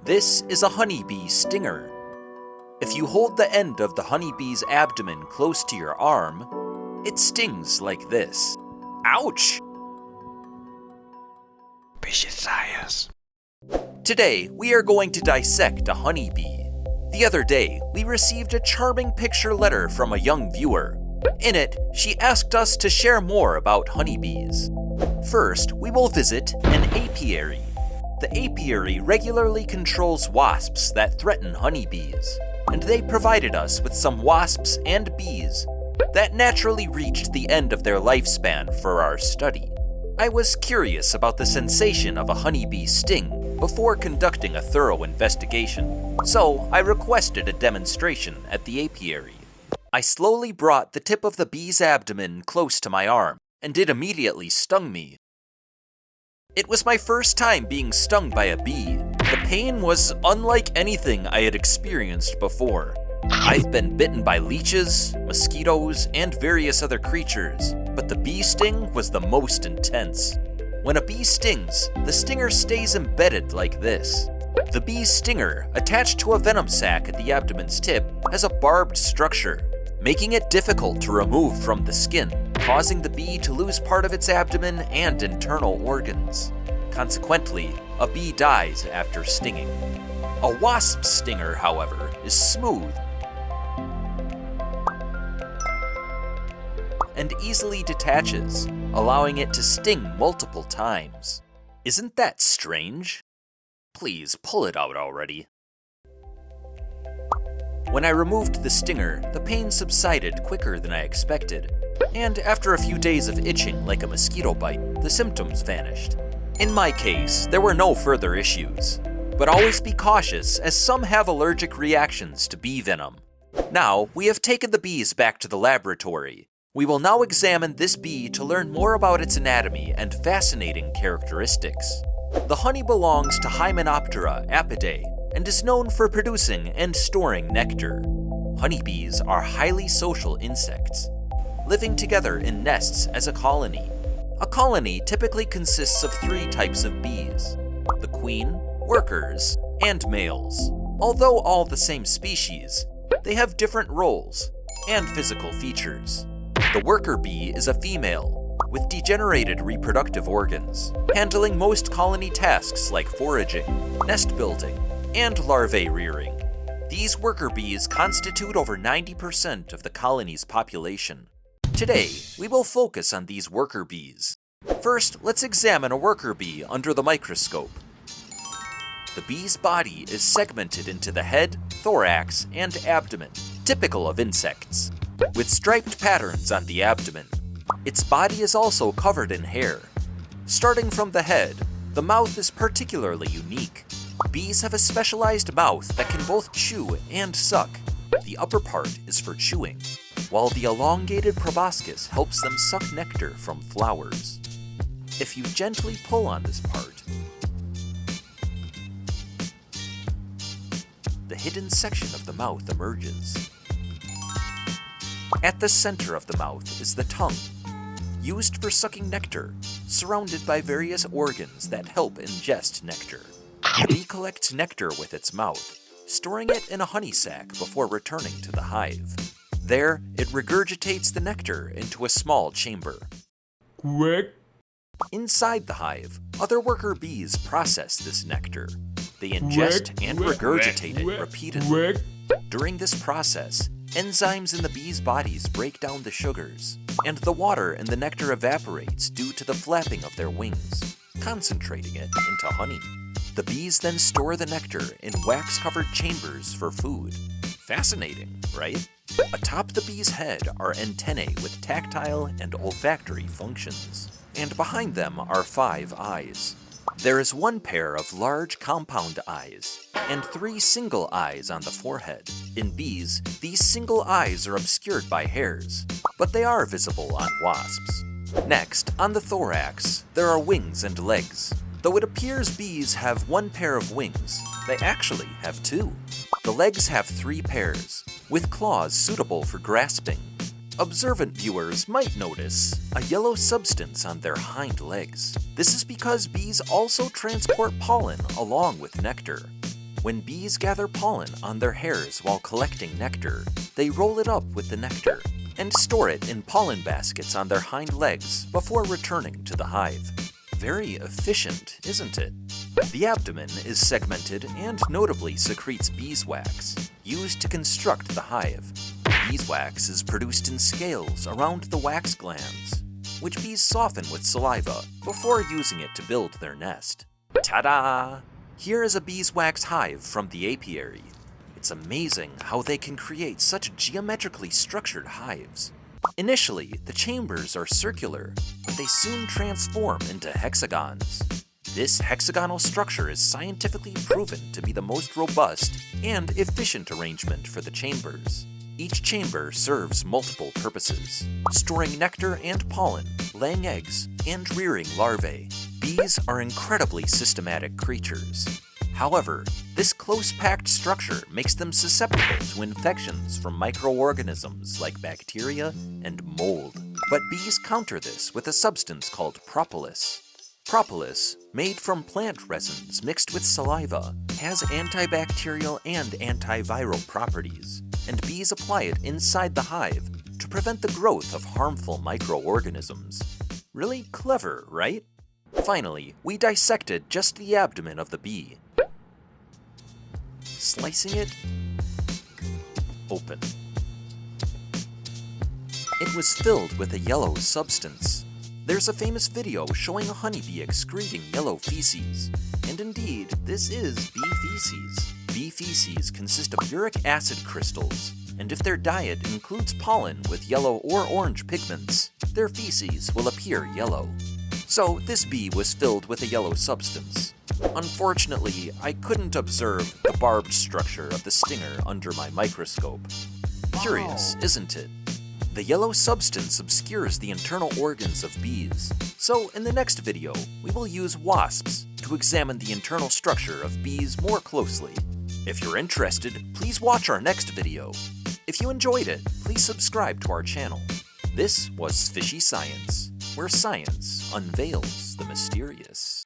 This is a honeybee stinger. If you hold the end of the honeybee's abdomen close to your arm, it stings like this. Ouch! Vicious science. Today, we are going to dissect a honeybee. The other day, we received a charming picture letter from a young viewer. In it, she asked us to share more about honeybees. First, we will visit an apiary. The apiary regularly controls wasps that threaten honeybees, and they provided us with some wasps and bees that naturally reached the end of their lifespan for our study. I was curious about the sensation of a honeybee sting before conducting a thorough investigation, so I requested a demonstration at the apiary. I slowly brought the tip of the bee's abdomen close to my arm, and it immediately stung me. It was my first time being stung by a bee. The pain was unlike anything I had experienced before. I've been bitten by leeches, mosquitoes, and various other creatures, but the bee sting was the most intense. When a bee stings, the stinger stays embedded like this. The bee's stinger, attached to a venom sac at the abdomen's tip, has a barbed structure, making it difficult to remove from the skin, causing the bee to lose part of its abdomen and internal organs. Consequently, a bee dies after stinging. A wasp's stinger, however, is smooth and easily detaches, allowing it to sting multiple times. Isn't that strange? Please pull it out already. When I removed the stinger, the pain subsided quicker than I expected, and after a few days of itching like a mosquito bite, the symptoms vanished. In my case, there were no further issues, but always be cautious as some have allergic reactions to bee venom. Now, we have taken the bees back to the laboratory. We will now examine this bee to learn more about its anatomy and fascinating characteristics. The honey belongs to Hymenoptera, Apidae, and is known for producing and storing nectar. Honeybees are highly social insects, living together in nests as a colony. A colony typically consists of 3 types of bees: the queen, workers, and males. Although all the same species, they have different roles and physical features. The worker bee is a female with degenerated reproductive organs, handling most colony tasks like foraging, nest building, and larvae rearing. These worker bees constitute over 90% of the colony's population. Today, we will focus on these worker bees. First, let's examine a worker bee under the microscope. The bee's body is segmented into the head, thorax, and abdomen, typical of insects, with striped patterns on the abdomen. Its body is also covered in hair. Starting from the head, the mouth is particularly unique. Bees have a specialized mouth that can both chew and suck. The upper part is for chewing, while the elongated proboscis helps them suck nectar from flowers. If you gently pull on this part, the hidden section of the mouth emerges. At the center of the mouth is the tongue, used for sucking nectar, surrounded by various organs that help ingest nectar. The bee collects nectar with its mouth, storing it in a honey sac before returning to the hive. There, it regurgitates the nectar into a small chamber. Quack. Inside the hive, other worker bees process this nectar. They ingest and regurgitate it repeatedly. During this process, enzymes in the bees' bodies break down the sugars, and the water in the nectar evaporates due to the flapping of their wings, concentrating it into honey. The bees then store the nectar in wax-covered chambers for food. Fascinating, right? Atop the bee's head are antennae with tactile and olfactory functions, and behind them are 5 eyes. There is 1 pair of large compound eyes, and 3 single eyes on the forehead. In bees, these single eyes are obscured by hairs, but they are visible on wasps. Next, on the thorax, there are wings and legs. Though it appears bees have 1 pair of wings, they actually have 2. The legs have 3 pairs, with claws suitable for grasping. Observant viewers might notice a yellow substance on their hind legs. This is because bees also transport pollen along with nectar. When bees gather pollen on their hairs while collecting nectar, they roll it up with the nectar and store it in pollen baskets on their hind legs before returning to the hive. Very efficient, isn't it? The abdomen is segmented and notably secretes beeswax, used to construct the hive. Beeswax is produced in scales around the wax glands, which bees soften with saliva before using it to build their nest. Ta-da! Here is a beeswax hive from the apiary. It's amazing how they can create such geometrically structured hives. Initially, the chambers are circular, but they soon transform into hexagons. This hexagonal structure is scientifically proven to be the most robust and efficient arrangement for the chambers. Each chamber serves multiple purposes, storing nectar and pollen, laying eggs, and rearing larvae. Bees are incredibly systematic creatures. However, this close-packed structure makes them susceptible to infections from microorganisms like bacteria and mold. But bees counter this with a substance called propolis. Propolis, made from plant resins mixed with saliva, has antibacterial and antiviral properties, and bees apply it inside the hive to prevent the growth of harmful microorganisms. Really clever, right? Finally, we dissected just the abdomen of the bee. Slicing it open. It was filled with a yellow substance. There's a famous video showing a honeybee excreting yellow feces. And indeed, this is bee feces. Bee feces consist of uric acid crystals, and if their diet includes pollen with yellow or orange pigments, their feces will appear yellow. So this bee was filled with a yellow substance. Unfortunately, I couldn't observe the barbed structure of the stinger under my microscope. Curious, isn't it? The yellow substance obscures the internal organs of bees. So in the next video, we will use wasps to examine the internal structure of bees more closely. If you're interested, please watch our next video. If you enjoyed it, please subscribe to our channel. This was Fishy Science, where science unveils the mysterious.